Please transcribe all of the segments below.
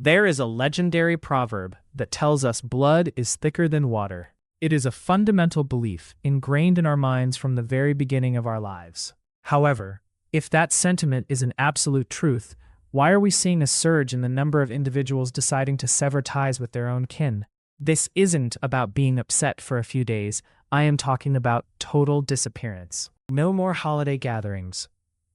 There is a legendary proverb that tells us blood is thicker than water. It is a fundamental belief ingrained in our minds from the very beginning of our lives. However, if that sentiment is an absolute truth, why are we seeing a surge in the number of individuals deciding to sever ties with their own kin? This isn't about being upset for a few days. I am talking about total disappearance. No more holiday gatherings.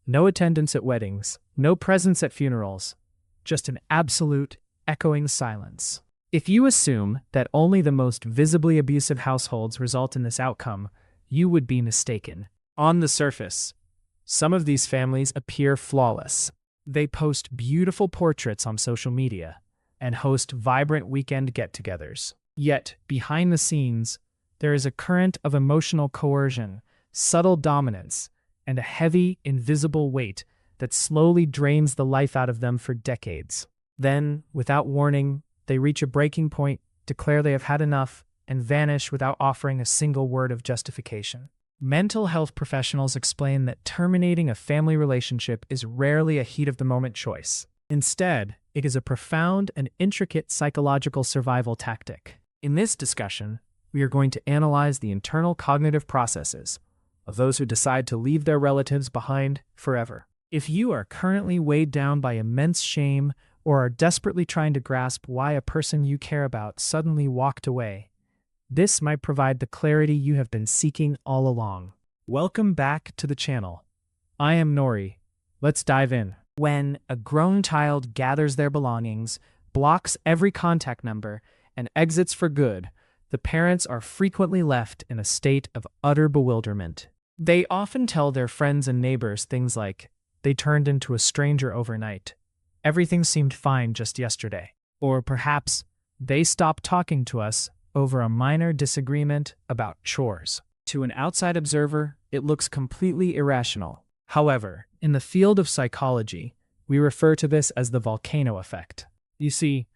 No attendance at weddings. No presents at funerals. Just an absolute, echoing silence. If you assume that only the most visibly abusive households result in this outcome, you would be mistaken. On the surface, some of these families appear flawless. They post beautiful portraits on social media and host vibrant weekend get-togethers. Yet, behind the scenes, there is a current of emotional coercion, subtle dominance, and a heavy, invisible weight that slowly drains the life out of them for decades. Then, without warning, they reach a breaking point, declare they have had enough, and vanish without offering a single word of justification. Mental health professionals explain that terminating a family relationship is rarely a heat-of-the-moment choice. Instead, it is a profound and intricate psychological survival tactic. In this discussion, we are going to analyze the internal cognitive processes of those who decide to leave their relatives behind forever. If you are currently weighed down by immense shame or are desperately trying to grasp why a person you care about suddenly walked away, this might provide the clarity you have been seeking all along. Welcome back to the channel. I am Nori. Let's dive in. When a grown child gathers their belongings, blocks every contact number, and exits for good, the parents are frequently left in a state of utter bewilderment. They often tell their friends and neighbors things like, "They turned into a stranger overnight. Everything seemed fine just yesterday." Or perhaps, "They stopped talking to us over a minor disagreement about chores." To an outside observer, it looks completely irrational. However, in the field of psychology, we refer to this as the volcano effect. You see,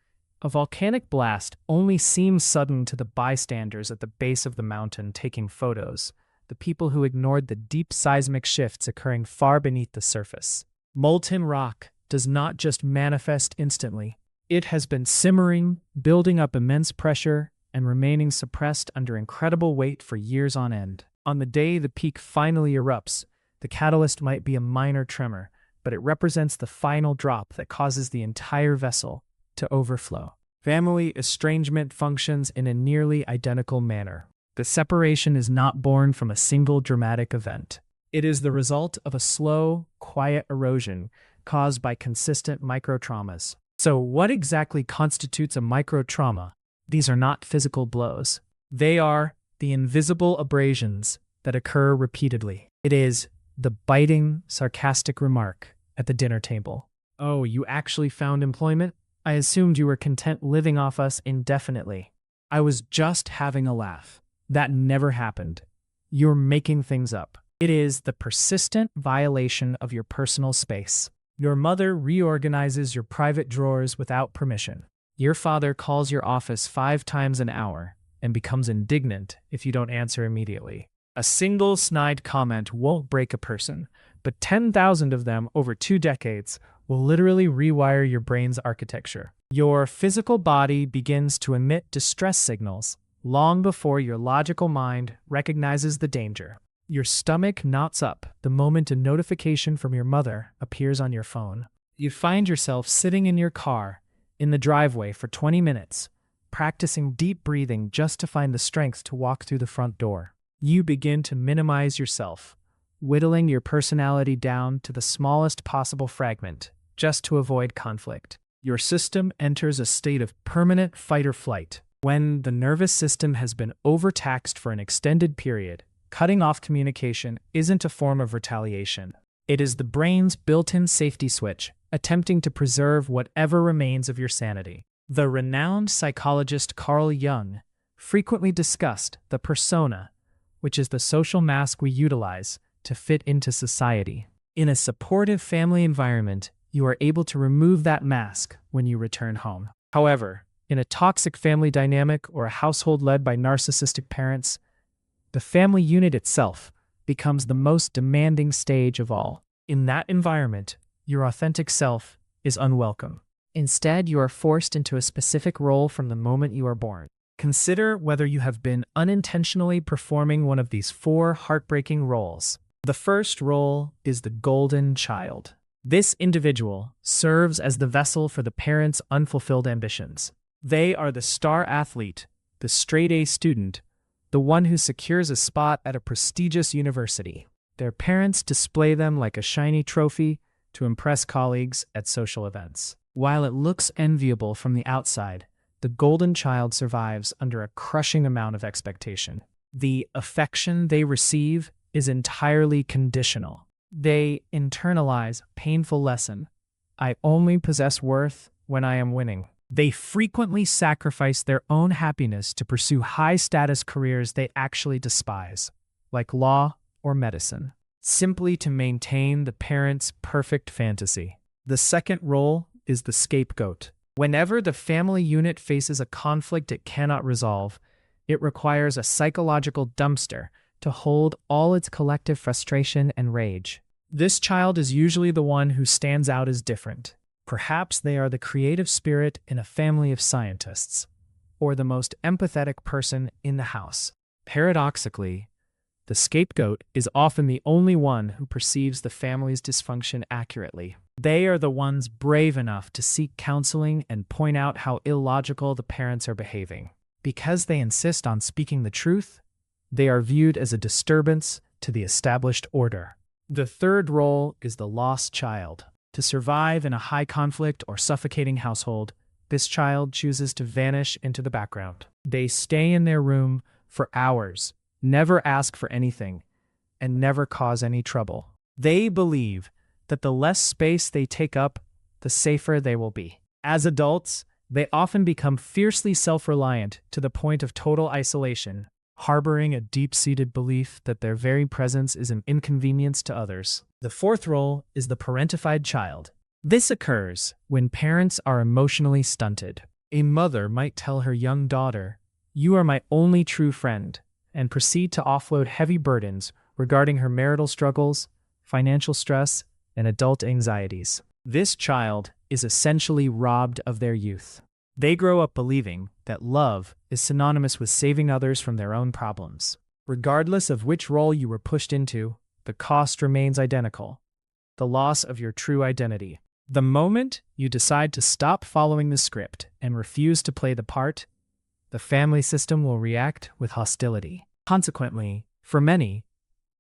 a volcanic blast only seems sudden to the bystanders at the base of the mountain taking photos, the people who ignored the deep seismic shifts occurring far beneath the surface. Molten rock does not just manifest instantly. It has been simmering, building up immense pressure, and remaining suppressed under incredible weight for years on end. On the day the peak finally erupts, the catalyst might be a minor tremor, but it represents the final drop that causes the entire vessel to overflow. Family estrangement functions in a nearly identical manner. The separation is not born from a single dramatic event. It is the result of a slow, quiet erosion caused by consistent microtraumas. So what exactly constitutes a microtrauma? These are not physical blows. They are the invisible abrasions that occur repeatedly. It is the biting, sarcastic remark at the dinner table. "Oh, you actually found employment? I assumed you were content living off us indefinitely. I was just having a laugh. That never happened. You're making things up." It is the persistent violation of your personal space. Your mother reorganizes your private drawers without permission. Your father calls your office 5 times an hour and becomes indignant if you don't answer immediately. A single snide comment won't break a person, but 10,000 of them over 2 decades will literally rewire your brain's architecture. Your physical body begins to emit distress signals long before your logical mind recognizes the danger. Your stomach knots up the moment a notification from your mother appears on your phone. You find yourself sitting in your car in the driveway for 20 minutes, practicing deep breathing just to find the strength to walk through the front door. You begin to minimize yourself, whittling your personality down to the smallest possible fragment, just to avoid conflict. Your system enters a state of permanent fight or flight. When the nervous system has been overtaxed for an extended period, cutting off communication isn't a form of retaliation. It is the brain's built-in safety switch, attempting to preserve whatever remains of your sanity. The renowned psychologist Carl Jung frequently discussed the persona, which is the social mask we utilize to fit into society. In a supportive family environment, you are able to remove that mask when you return home. However, in a toxic family dynamic or a household led by narcissistic parents, the family unit itself becomes the most demanding stage of all. In that environment, your authentic self is unwelcome. Instead, you are forced into a specific role from the moment you are born. Consider whether you have been unintentionally performing one of these four heartbreaking roles. The first role is the golden child. This individual serves as the vessel for the parents' unfulfilled ambitions. They are the star athlete, the straight-A student, the one who secures a spot at a prestigious university. Their parents display them like a shiny trophy to impress colleagues at social events. While it looks enviable from the outside, the golden child survives under a crushing amount of expectation. The affection they receive is entirely conditional. They internalize a painful lesson. I only possess worth when I am winning. They frequently sacrifice their own happiness to pursue high-status careers they actually despise, like law or medicine, simply to maintain the parents' perfect fantasy. The second role is the scapegoat. Whenever the family unit faces a conflict it cannot resolve, it requires a psychological dumpster to hold all its collective frustration and rage. This child is usually the one who stands out as different. Perhaps they are the creative spirit in a family of scientists, or the most empathetic person in the house. Paradoxically, the scapegoat is often the only one who perceives the family's dysfunction accurately. They are the ones brave enough to seek counseling and point out how illogical the parents are behaving. Because they insist on speaking the truth, they are viewed as a disturbance to the established order. The third role is the lost child. To survive in a high-conflict or suffocating household, this child chooses to vanish into the background. They stay in their room for hours, never ask for anything, and never cause any trouble. They believe that the less space they take up, the safer they will be. As adults, they often become fiercely self-reliant to the point of total isolation, harboring a deep-seated belief that their very presence is an inconvenience to others. The fourth role is the parentified child. This occurs when parents are emotionally stunted. A mother might tell her young daughter, "You are my only true friend," and proceed to offload heavy burdens regarding her marital struggles, financial stress, and adult anxieties. This child is essentially robbed of their youth. They grow up believing that love is synonymous with saving others from their own problems. Regardless of which role you were pushed into, the cost remains identical: the loss of your true identity. The moment you decide to stop following the script and refuse to play the part, the family system will react with hostility. Consequently, for many,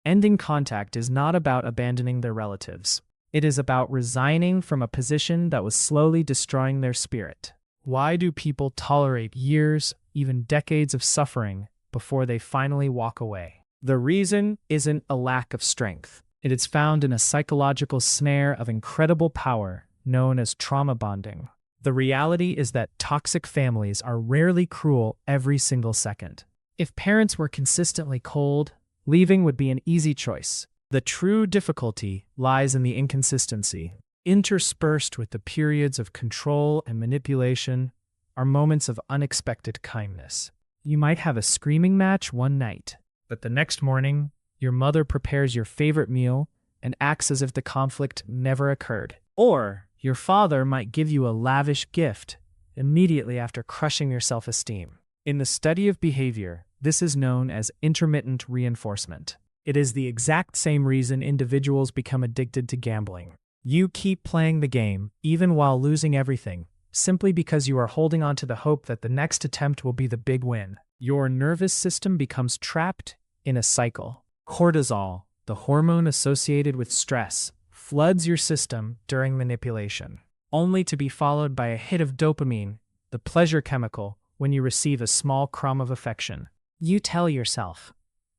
ending contact is not about abandoning their relatives. It is about resigning from a position that was slowly destroying their spirit. Why do people tolerate years, even decades of suffering before they finally walk away? The reason isn't a lack of strength. It is found in a psychological snare of incredible power known as trauma bonding. The reality is that toxic families are rarely cruel every single second. If parents were consistently cold, leaving would be an easy choice. The true difficulty lies in the inconsistency. Interspersed with the periods of control and manipulation are moments of unexpected kindness. You might have a screaming match one night, but the next morning, your mother prepares your favorite meal and acts as if the conflict never occurred. Or your father might give you a lavish gift immediately after crushing your self-esteem. In the study of behavior, this is known as intermittent reinforcement. It is the exact same reason individuals become addicted to gambling. You keep playing the game, even while losing everything, simply because you are holding on to the hope that the next attempt will be the big win. Your nervous system becomes trapped in a cycle. Cortisol, the hormone associated with stress, floods your system during manipulation, only to be followed by a hit of dopamine, the pleasure chemical, when you receive a small crumb of affection. You tell yourself,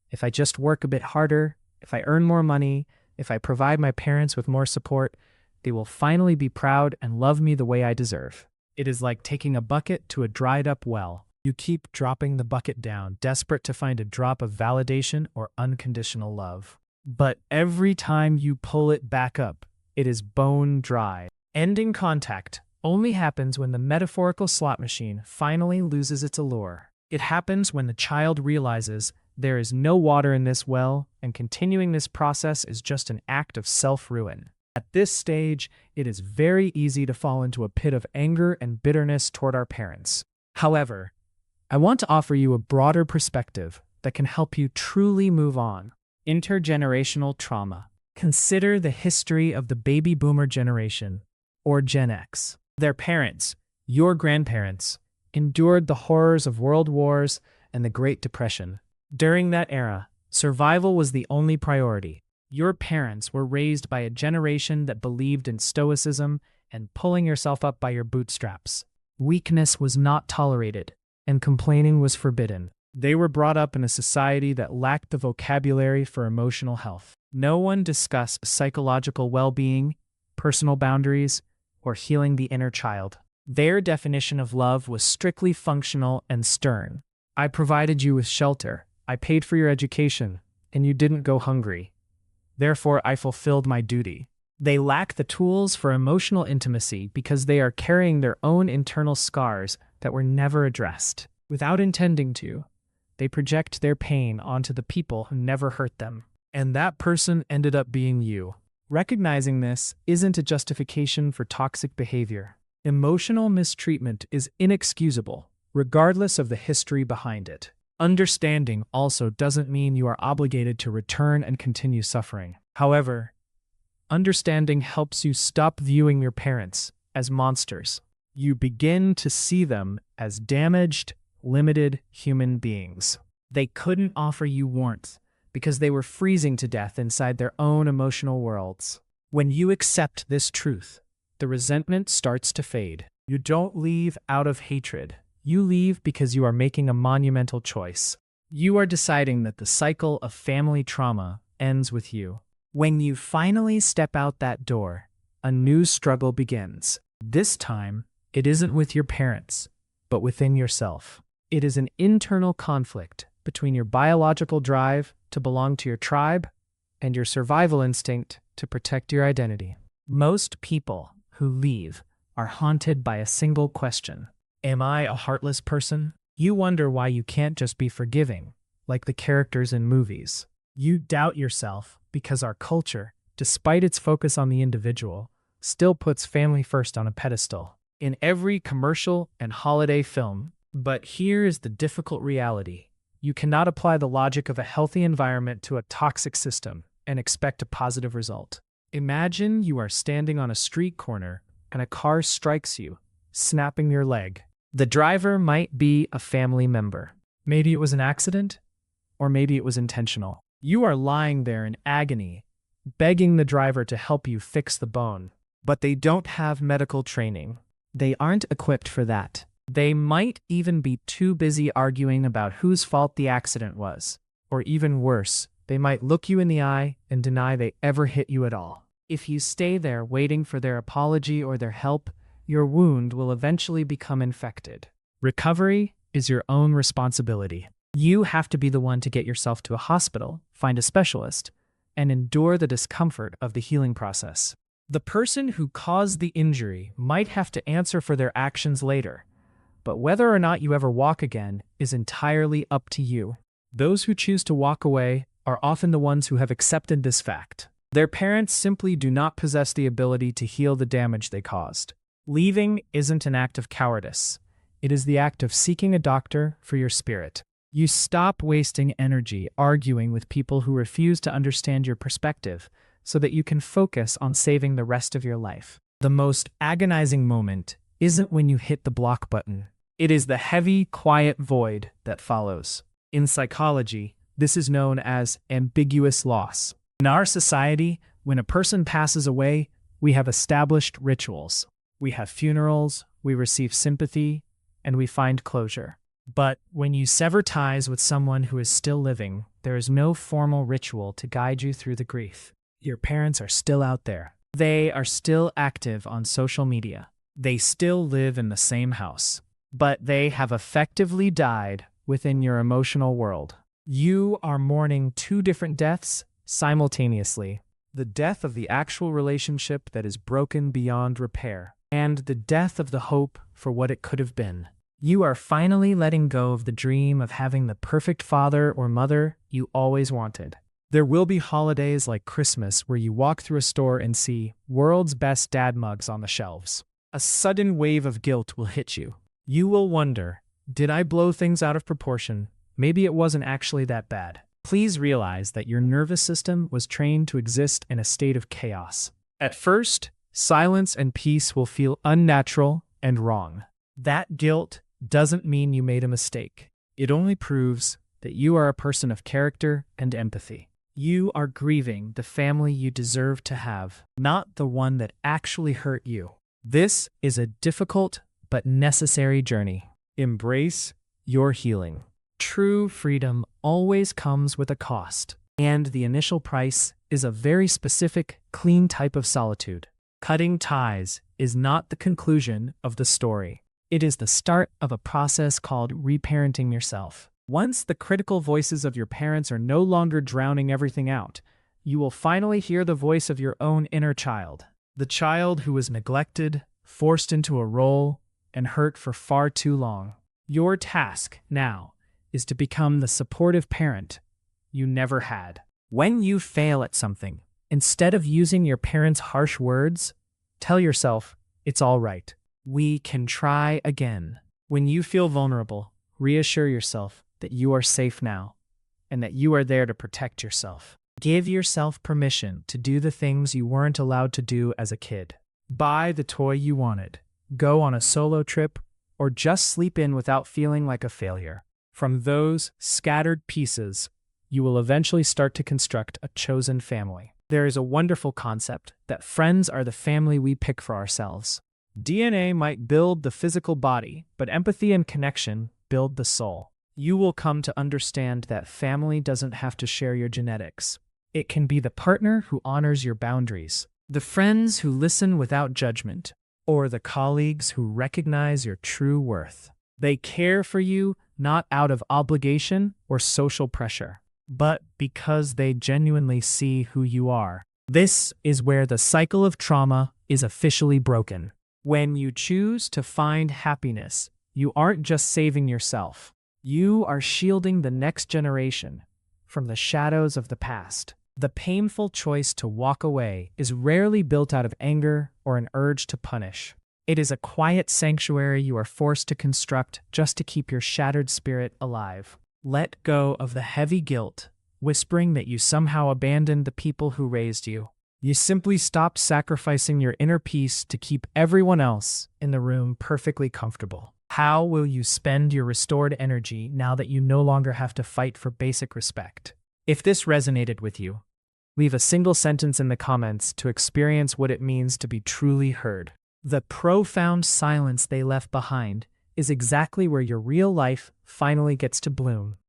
if I just work a bit harder, if I earn more money, if I provide my parents with more support, they will finally be proud and love me the way I deserve. It is like taking a bucket to a dried-up well. You keep dropping the bucket down, desperate to find a drop of validation or unconditional love. But every time you pull it back up, it is bone dry. Ending contact only happens when the metaphorical slot machine finally loses its allure. It happens when the child realizes there is no water in this well, and continuing this process is just an act of self-ruin. At this stage, it is very easy to fall into a pit of anger and bitterness toward our parents. However, I want to offer you a broader perspective that can help you truly move on. Intergenerational trauma. Consider the history of the baby boomer generation, or Gen X. Their parents, your grandparents, endured the horrors of world wars and the Great Depression. During that era, survival was the only priority. Your parents were raised by a generation that believed in stoicism and pulling yourself up by your bootstraps. Weakness was not tolerated, and complaining was forbidden. They were brought up in a society that lacked the vocabulary for emotional health. No one discussed psychological well-being, personal boundaries, or healing the inner child. Their definition of love was strictly functional and stern. I provided you with shelter, I paid for your education, and you didn't go hungry. Therefore, I fulfilled my duty. They lack the tools for emotional intimacy because they are carrying their own internal scars that were never addressed. Without intending to, they project their pain onto the people who never hurt them. And that person ended up being you. Recognizing this isn't a justification for toxic behavior. Emotional mistreatment is inexcusable, regardless of the history behind it. Understanding also doesn't mean you are obligated to return and continue suffering. However, understanding helps you stop viewing your parents as monsters. You begin to see them as damaged, limited human beings. They couldn't offer you warmth because they were freezing to death inside their own emotional worlds. When you accept this truth, the resentment starts to fade. You don't leave out of hatred. You leave because you are making a monumental choice. You are deciding that the cycle of family trauma ends with you. When you finally step out that door, a new struggle begins. This time, it isn't with your parents, but within yourself. It is an internal conflict between your biological drive to belong to your tribe and your survival instinct to protect your identity. Most people who leave are haunted by a single question. Am I a heartless person? You wonder why you can't just be forgiving, like the characters in movies. You doubt yourself because our culture, despite its focus on the individual, still puts family first on a pedestal. In every commercial and holiday film. But here is the difficult reality. You cannot apply the logic of a healthy environment to a toxic system and expect a positive result. Imagine you are standing on a street corner and a car strikes you, snapping your leg. The driver might be a family member. Maybe it was an accident, or maybe it was intentional. You are lying there in agony, begging the driver to help you fix the bone. But they don't have medical training. They aren't equipped for that. They might even be too busy arguing about whose fault the accident was. Or even worse, they might look you in the eye and deny they ever hit you at all. If you stay there waiting for their apology or their help, your wound will eventually become infected. Recovery is your own responsibility. You have to be the one to get yourself to a hospital, find a specialist, and endure the discomfort of the healing process. The person who caused the injury might have to answer for their actions later, but whether or not you ever walk again is entirely up to you. Those who choose to walk away are often the ones who have accepted this fact. Their parents simply do not possess the ability to heal the damage they caused. Leaving isn't an act of cowardice. It is the act of seeking a doctor for your spirit. You stop wasting energy arguing with people who refuse to understand your perspective so that you can focus on saving the rest of your life. The most agonizing moment isn't when you hit the block button. It is the heavy, quiet void that follows. In psychology, this is known as ambiguous loss. In our society, when a person passes away, we have established rituals. We have funerals, we receive sympathy, and we find closure. But when you sever ties with someone who is still living, there is no formal ritual to guide you through the grief. Your parents are still out there. They are still active on social media. They still live in the same house. But they have effectively died within your emotional world. You are mourning two different deaths simultaneously. The death of the actual relationship that is broken beyond repair, and the death of the hope for what it could have been. You are finally letting go of the dream of having the perfect father or mother you always wanted. There will be holidays like Christmas where you walk through a store and see world's best dad mugs on the shelves. A sudden wave of guilt will hit you. You will wonder, did I blow things out of proportion? Maybe it wasn't actually that bad. Please realize that your nervous system was trained to exist in a state of chaos. At first, silence and peace will feel unnatural and wrong. That guilt doesn't mean you made a mistake. It only proves that you are a person of character and empathy. You are grieving the family you deserve to have, not the one that actually hurt you. This is a difficult but necessary journey. Embrace your healing. True freedom always comes with a cost, and the initial price is a very specific, clean type of solitude. Cutting ties is not the conclusion of the story. It is the start of a process called reparenting yourself. Once the critical voices of your parents are no longer drowning everything out, you will finally hear the voice of your own inner child. The child who was neglected, forced into a role, and hurt for far too long. Your task now is to become the supportive parent you never had. When you fail at something, instead of using your parents' harsh words, tell yourself, it's all right. We can try again. When you feel vulnerable, reassure yourself that you are safe now and that you are there to protect yourself. Give yourself permission to do the things you weren't allowed to do as a kid. Buy the toy you wanted, go on a solo trip, or just sleep in without feeling like a failure. From those scattered pieces, you will eventually start to construct a chosen family. There is a wonderful concept that friends are the family we pick for ourselves. DNA might build the physical body, but empathy and connection build the soul. You will come to understand that family doesn't have to share your genetics. It can be the partner who honors your boundaries, the friends who listen without judgment, or the colleagues who recognize your true worth. They care for you not out of obligation or social pressure, but because they genuinely see who you are. This is where the cycle of trauma is officially broken. When you choose to find happiness, you aren't just saving yourself. You are shielding the next generation from the shadows of the past. The painful choice to walk away is rarely built out of anger or an urge to punish. It is a quiet sanctuary you are forced to construct just to keep your shattered spirit alive. Let go of the heavy guilt, whispering that you somehow abandoned the people who raised you. You simply stopped sacrificing your inner peace to keep everyone else in the room perfectly comfortable. How will you spend your restored energy now that you no longer have to fight for basic respect? If this resonated with you, leave a single sentence in the comments to experience what it means to be truly heard. The profound silence they left behind is exactly where your real life finally gets to bloom.